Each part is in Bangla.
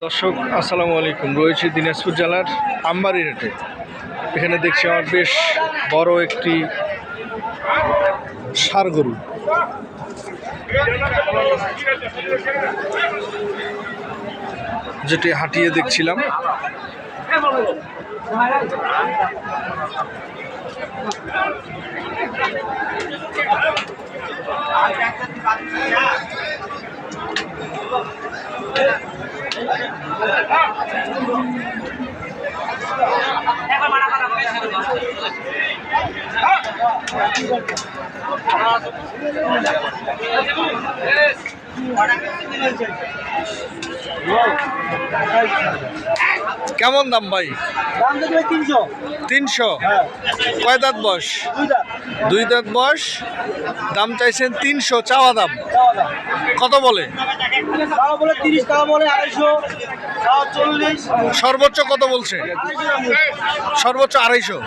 দর্শক আসসালামু আলাইকুম। রয়েছে দিনাজপুর জেলার আমবাড়িহাটে। এখানে দেখছি আমার বেশ বড় একটি ষাঁড় গরু। যেটি হাঁটিয়ে দেখছিলাম। কেমন দাম ভাই? 300। কয় দাঁত বয়স? দুই দাঁত বয়স। দাম চাইছেন 300, চাওয়া দাম কত বলে? 30 টাকা বলে, 250, 40। সর্বোচ্চ কত বলছে? সর্বোচ্চ 250।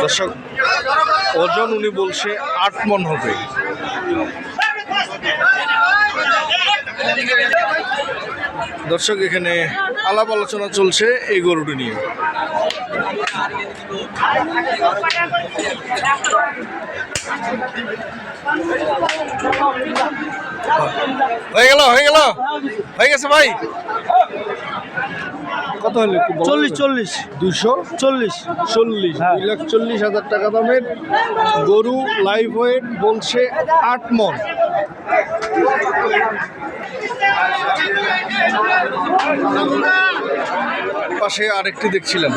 দর্শক ওজন উনি বলছে 8 মণ হবে। দর্শক এখানে আলাপ আলোচনা চলছে এই গরুটি নিয়ে। হয়ে গেছে ভাই। কত হলো? 40 240। 2,40,000 টাকা দামের গরু। লাইভ ওয়েট বলছে 8 মণ। পাশে আরেকটি দেখছিলাম।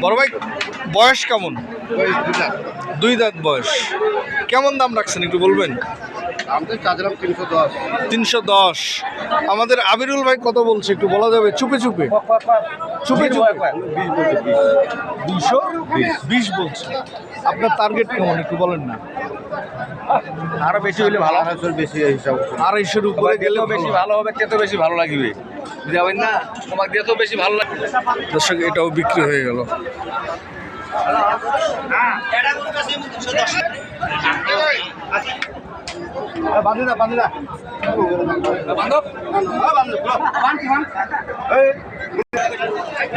বড় ভাই বয়স কেমন? 2 দাঁত বয়স। কেমন দাম রাখছেন একটু বলবেন? 310। আমাদের আবিরুল ভাই কত বলছে একটু বলা যাবে? চুপে চুপে 220 বলছে। আপনার টার্গেট কেমন একটু বলেন না? আরো বেশি হলে ভালো। বেশি হিসাব 250-এর উপরে গেলে বেশি ভালো হবে, কত বেশি ভালো লাগবে যাবেন না, তোমাকে দিয়ে তো বেশি ভালো লাগবে। দর্শক এটাও বিক্রি হয়ে গেল।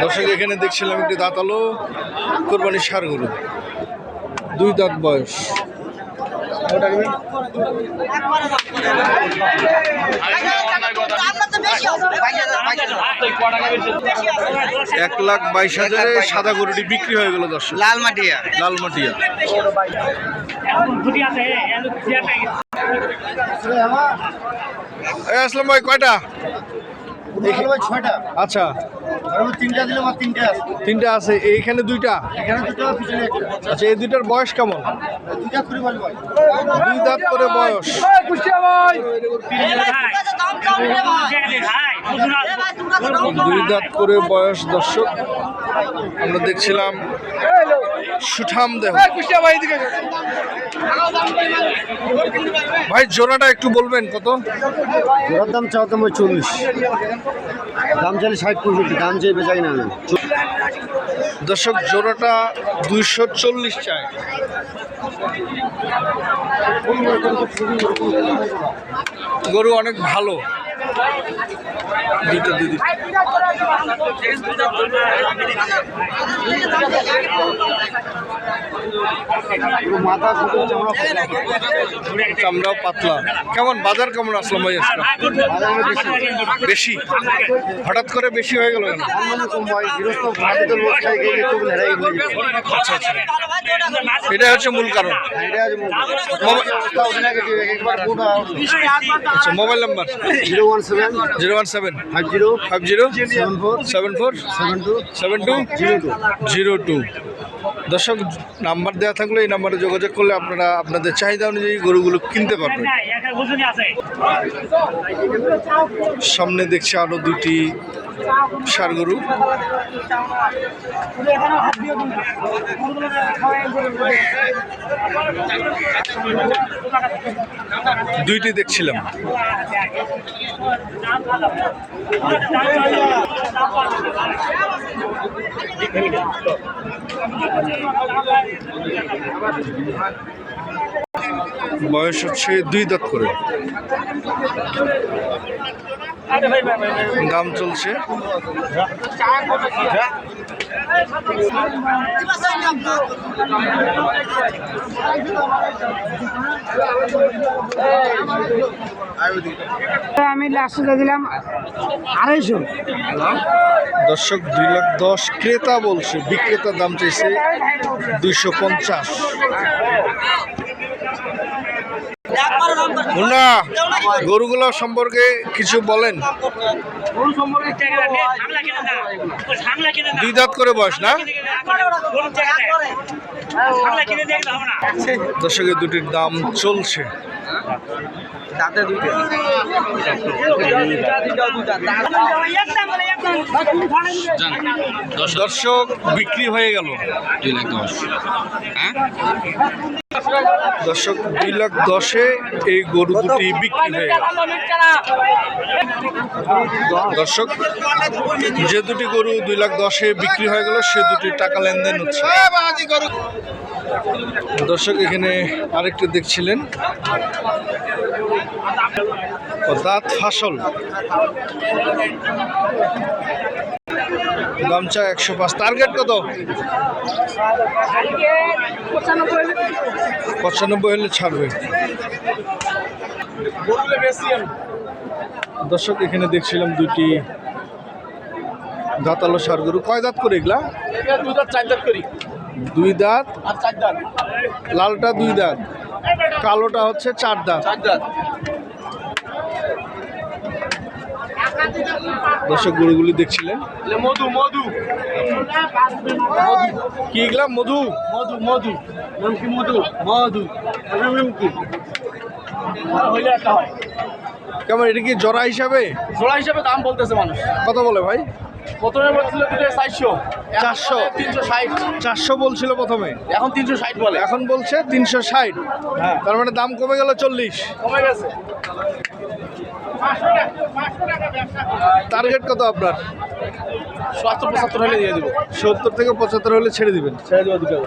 দর্শক এখানে দেখছিলাম একটি দাঁতালো কোরবানির ষাঁড় গরু। 2 দাঁত বয়স। 1,22,000-এ সাদা গরুটি বিক্রি হয়ে গেল। দর্শক লালমাটিয়া। আসলাম ভাই কয়টা? 6টা। আচ্ছা 3টা দিলাম আর 3টা আছে। 3টা আছে। এইখানে 2টা। এখানে 2টা, পিছনে 1টা। আচ্ছা এই 2টার বয়স কেমন? 2টা করে বল ভাই। 2 দাঁত করে বয়স। 2 দাঁত করে বয়স। দর্শক আমরা দেখছিলাম সুঠাম দেহ। ভাই জোড়াটা একটু বলবেন কত? জোড়ার দাম চাও তো 40, দাম চাইলে 60-65, দাম চেয়ে বেচাই না। দর্শক জোড়াটা 240 চায়। গরু অনেক ভালো। দুইটা দিদি চামড়াও পাতলা। কেমন বাজার কেমন আসলাম ভাই আজকে? বেশি। হঠাৎ করে বেশি হয়ে গেল কেন? আচ্ছা আচ্ছা, এটা হচ্ছে মূল কারণ। আচ্ছা মোবাইল নাম্বার 017 5074727202। দর্শক নাম্বার দেওয়া থাকলে এই নাম্বারে যোগাযোগ করলে আপনারা আপনাদের চাহিদা অনুযায়ী গরুগুলো কিনতে পারবেন। সামনে দেখছি আরো দুটি ষাঁড় গরু। দুইটি দেখছিলাম। বয়স হচ্ছে 2 দাঁত করে। দাম চলছে আমি লাস্টে দিলাম 250। দর্শক 2,10,000 ক্রেতা বলছে, বিক্রেতার দাম চাইছে 250। মুন্না, গরুগুলো সম্পর্কে কিছু বলেন। 2 দাঁত করে বয়স না? দর্শকের দুটির দাম চলছে। দর্শক বিক্রি হয়ে গেল 2,10,000। দর্শক 2,10,000-এ এই গরু দুটি বিক্রি হয়ে গেল। দর্শক যে দুটি গরু 2,10,000-এ বিক্রি হয়ে গেল সে দুটি টাকা লেনদেন হচ্ছে। দর্শক এখানে আরেকটি দেখছিলেন, দাঁত ফাসল, দাম চা 105। টার্গেট কত? 95 হলে ছাড়বে। দর্শক এখানে দেখছিলাম দুটি দাঁতালো ষাঁড় গরু। কয় দাঁত করে এগুলা? 2 দাঁত 4 দাঁত করি। 2 দাঁত আর 4 দাঁত। লালটা 2 দাঁত, কালোটা হচ্ছে 4 দাঁত। 4 দাঁত। দর্শক গরুগুলি দেখছিলেন। মধু মধু কি এগুলা? মধু মধু মধু নাম কি? মধু মধু নাম কি? হইলে একটা হয়। কেমন, এটা কি জোড়া হিসাবে? জোড়া হিসাবে দাম বলতেছে মানুষ। কত বলে ভাই? প্রথমে বলছিল দুটো 400, 400, 360, 400 বলছিল প্রথমে, এখন 360 বলে। এখন বলছে 360। হ্যাঁ, তার মানে দাম কমে গেল 40। কমে গেছে। টার্গেট কত আপনার? 70-75 হলে দিয়ে দিব। 70 থেকে 75 হলে ছেড়ে দিবেন। ছেড়ে দিব দুটো।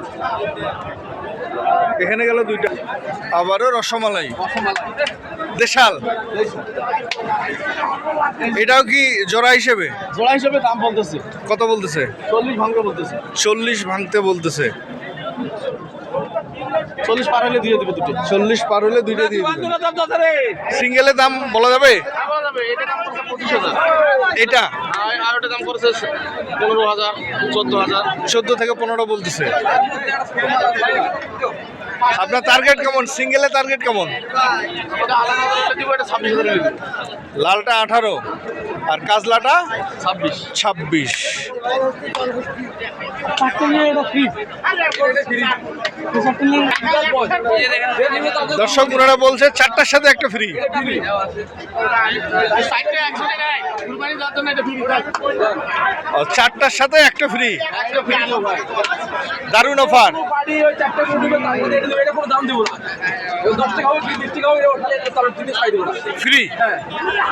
এখানে গেল 2টা। আবারও রসমালাই, দেশাল। এটাও কি জোড়া হিসেবে? জোড়া হিসাবে দাম বলতেছে। কত বলতেছে? 40 ভাঙতে বলতেছে। 40 ভাঙতে বলতেছে। 40 পার হলে দিয়ে দিব দুটো। 40 পার হলে 2টা দিয়ে দিবেন। সিঙ্গেলের দাম বলা যাবে? এটা দাম করছে 25,000। এটা আর ওটা দাম করছে 15,000, 14,000। 14 থেকে 15 বলতেছে। আপনার টার্গেট কেমন? সিঙ্গেলের টার্গেট কেমন? ওটা আলাদা আলাদা দিব। এটা 26,000 হলে দিব। লালটা 18 আর কাজলাটা 26। 26। দর্শক ওনারা বলছে 4টার সাথে একটা ফ্রি। 4টার সাথে একটা ফ্রি, দারুণ অফার। ফ্রি।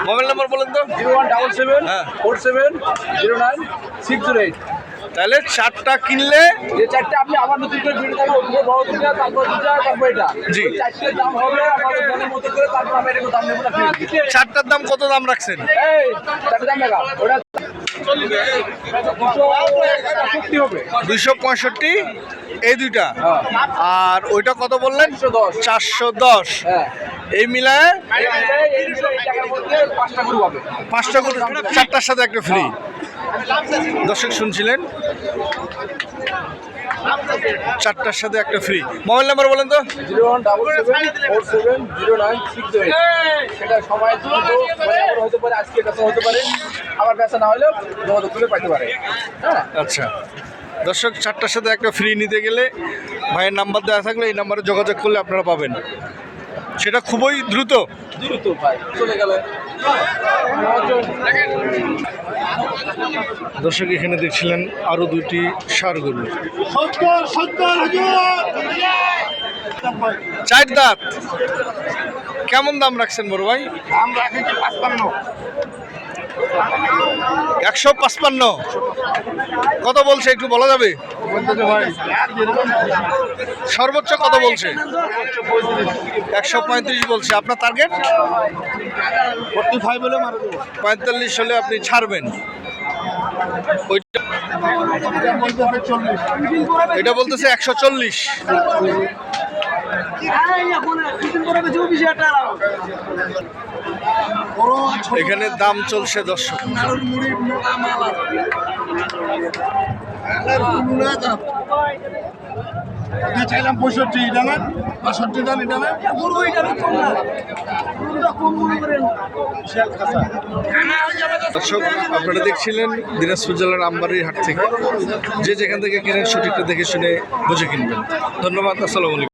মোবাইল নাম্বার বলেন তো। 0177 হ্যাঁ। 4709 608। তাহলে 4টা কিনলে এই চারটে আপনি আবার নতুন করে ভিড় দেবো, বড় দুটো, তারপর দুটো, তারপর এটা। জি। ওই চারটের দাম হবে আমাদের মনের মতো করে, তারপর আমরা এটাকে দাম নেবো না। 4টার দাম কত দাম রাখছেন? এই চারটে দাম লাগা ওটা 265 হবে। 265 এই দুইটা। হ্যাঁ। আর ওইটা কত বললেন? 410। 410। হ্যাঁ, এই মিলায় এই টাকার মধ্যে 5টা গরু হবে। 5টা করে, 4টার সাথে একটা ফ্রি। দর্শক শুনছিলেন, 4টার সাথে একটা ফ্রি। মোবাইল নাম্বার বলেন তো। 0177 সেটা সময় দ্রুত হতে পারে, আজকে বেচা হতে পারে, আবার বেচা না হলেও যোগাযোগ করে পাইতে পারে। হ্যাঁ, আচ্ছা দর্শক, 4টার সাথে একটা ফ্রি নিতে গেলে ভাইয়ের নাম্বার দেওয়া থাকলে এই নাম্বারে যোগাযোগ করলে আপনারা পাবেন। সেটা খুবই দ্রুত। দ্রুত ভাই চলে গেল। দর্শক এখানে দেখছিলেন আরো দুইটি ষাঁড় গরু। চার দাঁত কেমন দাম রাখছেন বড় ভাই? 155। কত বলছে একটু বলা যাবে? সর্বোচ্চ কত বলছে? 135 বলছে। আপনার টার্গেট 45 হলে আপনি ছাড়বেন। এটা বলতেছে 140। এখানে দাম চলছে দর্শক। চাইলাম 65 দামের 62 দাম এটা দর্শক আপনারা দেখছিলেন দিনাজপুর জেলার আমবাড়ির হাট থেকে। যে যেখান থেকে কেনেন সঠিকটা দেখে শুনে বুঝে কিনবেন। ধন্যবাদ। আসসালামু আলাইকুম।